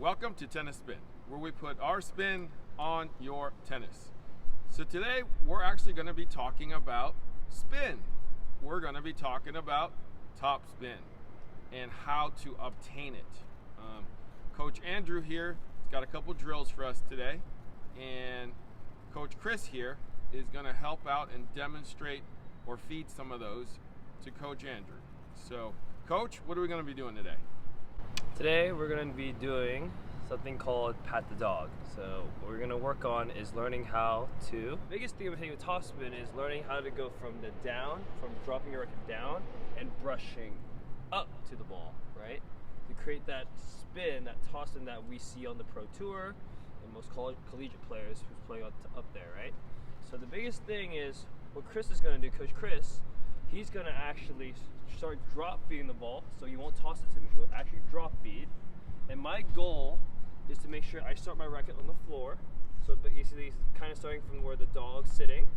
Welcome to Tennis Spin, where we put our spin on your tennis. So today we're actually going to be talking about spin. We're going to be talking about top spin and how to obtain it. Coach Andrew here has got a couple drills for us today, and Coach Chris here is going to help out and demonstrate or feed some of those to Coach Andrew. So, Coach, what are we going to be doing today? Today we're going to be doing something called pat the dog. So what we're going to work on is learning how to, the biggest thing of taking a top spin is learning how to go from the down, from dropping your racket down and brushing up to the ball, right? To create that spin, that toss spin that we see on the Pro Tour and most collegiate players who's playing up there, right? So the biggest thing is what Chris is going to do, Coach Chris, he's going to actually start drop feeding the ball, so you won't toss it to him, he will actually drop feed. And my goal is to make sure I start my racket on the floor, so basically kind of starting from where the dog's sitting.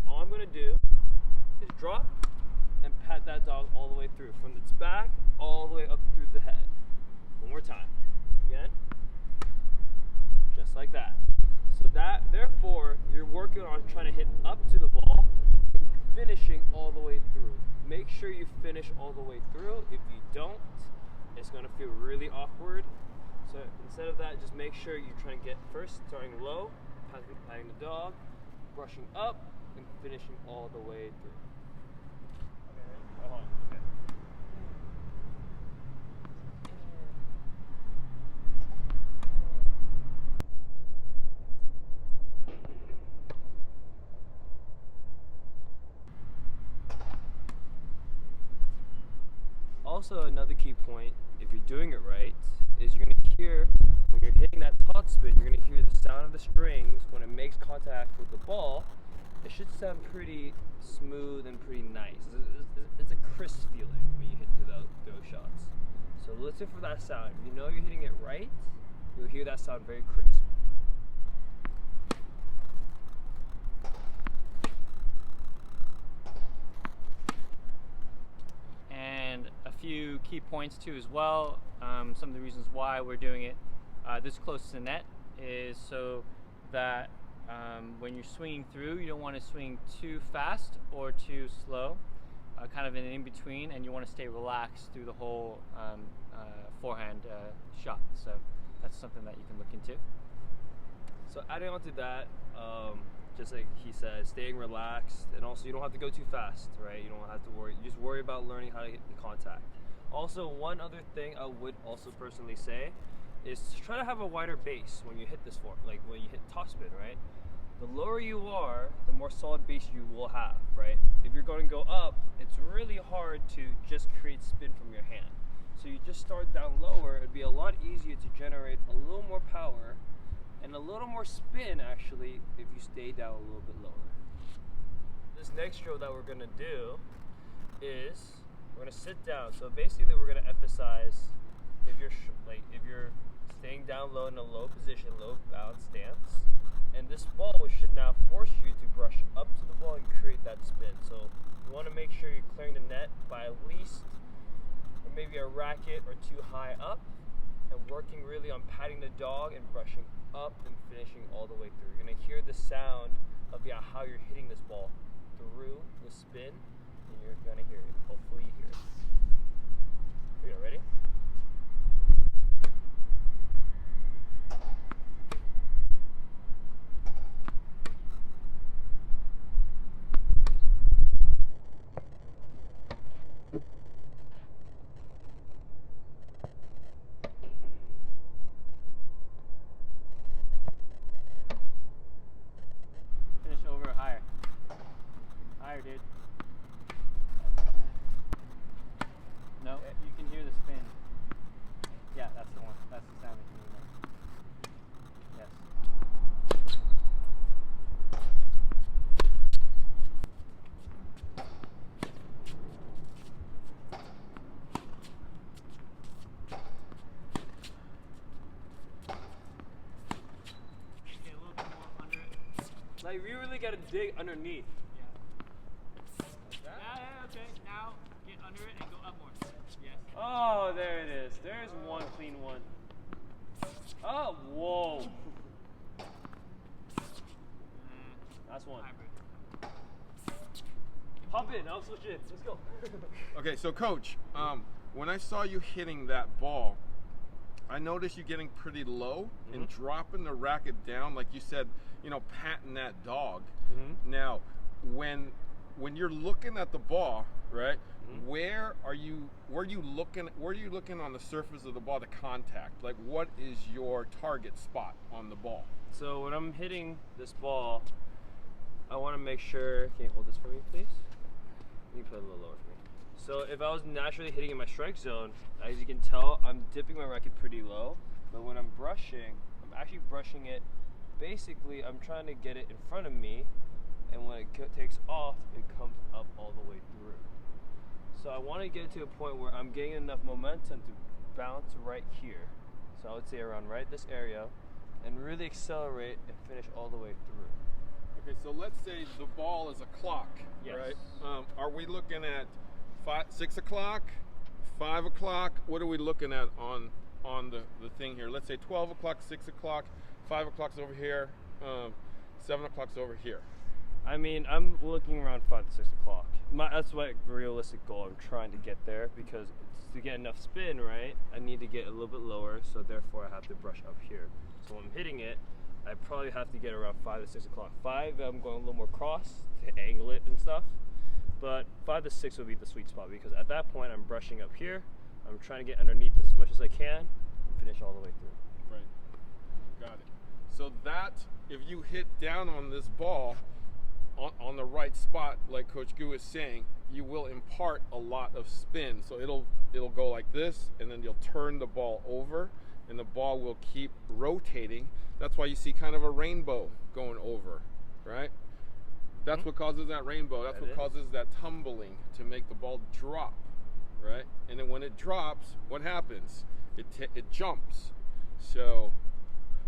All I'm going to do is drop and pat that dog all the way through, from its back all the way up through the head. One more time. Again. Just like that. So therefore, you're working on trying to hit up to the ball and finishing all the way through. Make sure you finish all the way through. If you don't, it's going to feel really awkward. So instead of that, just make sure you're trying to get first starting low, patting the dog, brushing up, and finishing all the way through. Okay, hold on. Okay. Also, another key point, if you're doing it right, is you're going to hear, when you're hitting that top spin, you're going to hear the sound of the strings when it makes contact with the ball. It should sound pretty smooth and pretty nice. It's a crisp feeling when you hit through those shots. So listen for that sound. If you know you're hitting it right, you'll hear that sound very crisp. And a few key points too as well. Some of the reasons why we're doing it this close to the net is so that when you're swinging through, you don't want to swing too fast or too slow, kind of in between, and you want to stay relaxed through the whole forehand shot. So that's something that you can look into. So adding on to that, just like he said, staying relaxed, and also you don't have to go too fast, right? You don't have to worry. You just worry about learning how to hit the contact. Also, one other thing I would also personally say is to try to have a wider base when you hit this form, like when you hit top spin, right? The lower you are, the more solid base you will have, right? If you're going to go up, it's really hard to just create spin from your hand. So you just start down lower, it'd be a lot easier to generate a little more power and a little more spin actually if you stay down a little bit lower. This next drill that we're gonna do is we're gonna sit down. So basically we're gonna emphasize if you're staying down low in a low position, low balance stance, and this ball should now force you to brush up to the ball and create that spin. So you want to make sure you're clearing the net by at least maybe a racket or two high up, and working really on patting the dog and brushing up and finishing all the way through. You're going to hear the sound of how you're hitting this ball through the spin, and you're going to hear it. Hopefully you hear it. Here we go, ready? Dude. No, you can hear the spin. Yeah, that's the one. That's the sound that you need. Yes. Get a little bit more under it. Like, you really got to dig underneath. Okay, now get under it and go up more. Yes. Oh, there it is. There's one clean one. Oh, whoa. Last one. Hop in, I'll switch in. Let's go. Okay, so coach, when I saw you hitting that ball, I noticed you getting pretty low and dropping the racket down, like you said, you know, patting that dog. Now, when you're looking at the ball, right? Where are you looking on the surface of the ball to contact? Like, what is your target spot on the ball? So when I'm hitting this ball, I want to make sure. Can you hold this for me, please? You can put it a little lower for me. So if I was naturally hitting in my strike zone, as you can tell, I'm dipping my racket pretty low. But when I'm brushing, I'm actually brushing it. Basically, I'm trying to get it in front of me, and when it takes off, it comes up all the way through. So I want to get to a point where I'm getting enough momentum to bounce right here. So I would say around right this area, and really accelerate and finish all the way through. Okay, so let's say the ball is a clock, Yes. right? Are we looking at 6 o'clock, 5 o'clock? What are we looking at on the thing here? Let's say 12 o'clock, 6 o'clock, 5 o'clock's over here, 7 o'clock's over here. I mean, I'm looking around 5 to 6 o'clock. That's my realistic goal. I'm trying to get there because to get enough spin, right, I need to get a little bit lower, so therefore I have to brush up here. So when I'm hitting it, I probably have to get around 5 to 6 o'clock. 5, I'm going a little more cross to angle it and stuff. But 5 to 6 would be the sweet spot because at that point I'm brushing up here. I'm trying to get underneath as much as I can and finish all the way through. Right. Got it. So that, if you hit down on this ball on the right spot, like Coach Gu is saying, you will impart a lot of spin. So it'll go like this, and then you'll turn the ball over, and the ball will keep rotating. That's why you see kind of a rainbow going over, right? That's what causes that rainbow. That's what causes that tumbling to make the ball drop, right? And then when it drops, what happens? It jumps. So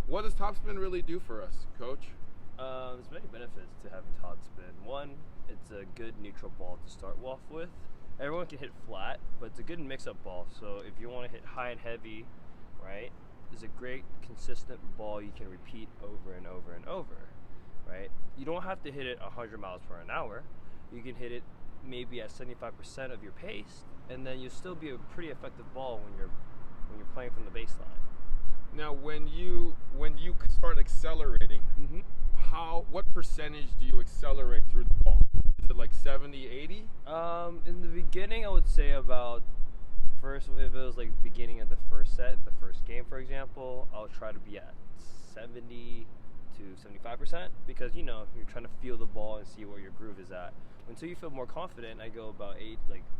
what does topspin really do for us, Coach? There's many benefits to having topspin. One, it's a good neutral ball to start off with. Everyone can hit flat, but it's a good mix-up ball. So if you want to hit high and heavy, right, it's a great consistent ball you can repeat over and over and over, right? You don't have to hit it 100 miles per hour. You can hit it maybe at 75% of your pace, and then you'll still be a pretty effective ball when you're playing from the baseline. Now, when you start accelerating, what percentage do you accelerate through the ball? Is it like 70, 80? In the beginning, I would say about first, if it was like beginning of the first set, the first game, for example, I'll try to be at 70 to 75% because, you know, you're trying to feel the ball and see where your groove is at. Until you feel more confident, I go about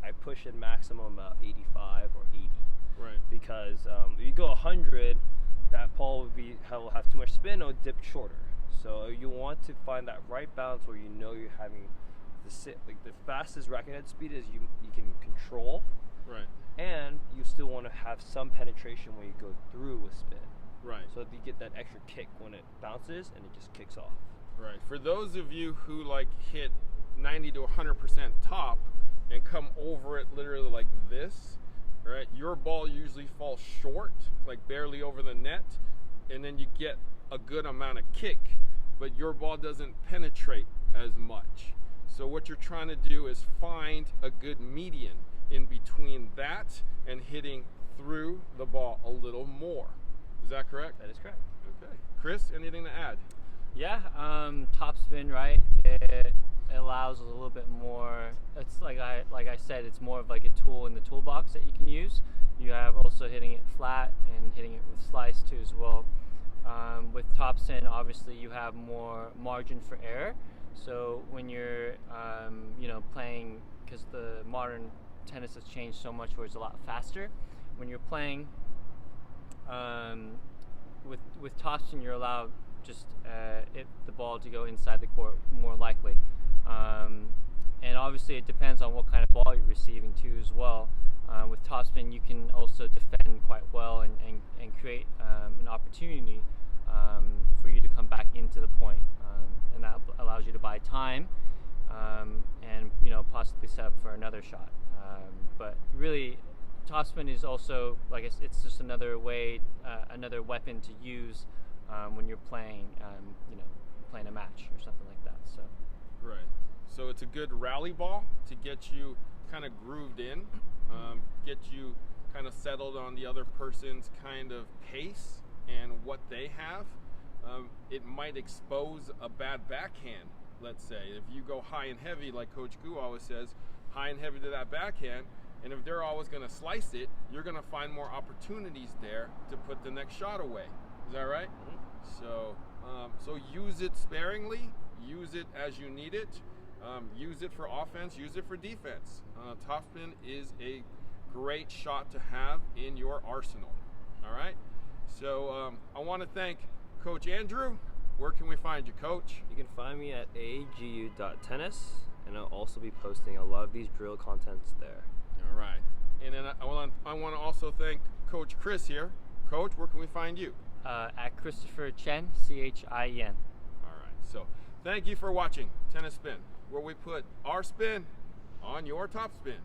I push it maximum about 85 or 80. Right. Because if you go 100, that ball will have too much spin or dip shorter. So you want to find that right balance where you know you're having the fastest racket head speed is you can control. Right. And you still want to have some penetration when you go through with spin. Right. So that you get that extra kick when it bounces and it just kicks off. Right. For those of you who hit 90 to 100% top and come over it literally like this, right? Your ball usually falls short, like barely over the net, and then you get a good amount of kick, but your ball doesn't penetrate as much. So what you're trying to do is find a good median in between that and hitting through the ball a little more. Is that correct? That is correct. Okay. Chris, anything to add? Yeah, topspin, right? It allows a little bit more. It's like I said, it's more of like a tool in the toolbox that you can use. You have also hitting it flat and hitting it with slice too as well. With topspin, obviously you have more margin for error. So when you're playing, because the modern tennis has changed so much where it's a lot faster. When you're playing with topspin, you're allowed just the ball to go inside the court more likely. And obviously it depends on what kind of ball you're receiving too as well. With topspin, you can also defend quite well and create an opportunity for you to come back into the point. And that allows you to buy time and possibly set up for another shot. But really, topspin is also like it's just another way, another weapon to use when you're playing, playing a match or something like that. So. Right. So it's a good rally ball to get you kind of grooved in, get you kind of settled on the other person's kind of pace and what they have. It might expose a bad backhand, let's say. If you go high and heavy, like Coach Gu always says, high and heavy to that backhand, and if they're always going to slice it, you're going to find more opportunities there to put the next shot away. Is that right? So use it sparingly, use it as you need it, use it for offense, use it for defense. Topspin is a great shot to have in your arsenal. All right? So I want to thank Coach Andrew. Where can we find you, Coach? You can find me at agu.tennis, and I'll also be posting a lot of these drill contents there. All right. And then I want to also thank Coach Chris here. Coach, where can we find you? At Christopher Chien, Chien. All right. So thank you for watching Tennis Spin, where we put our spin on your top spin.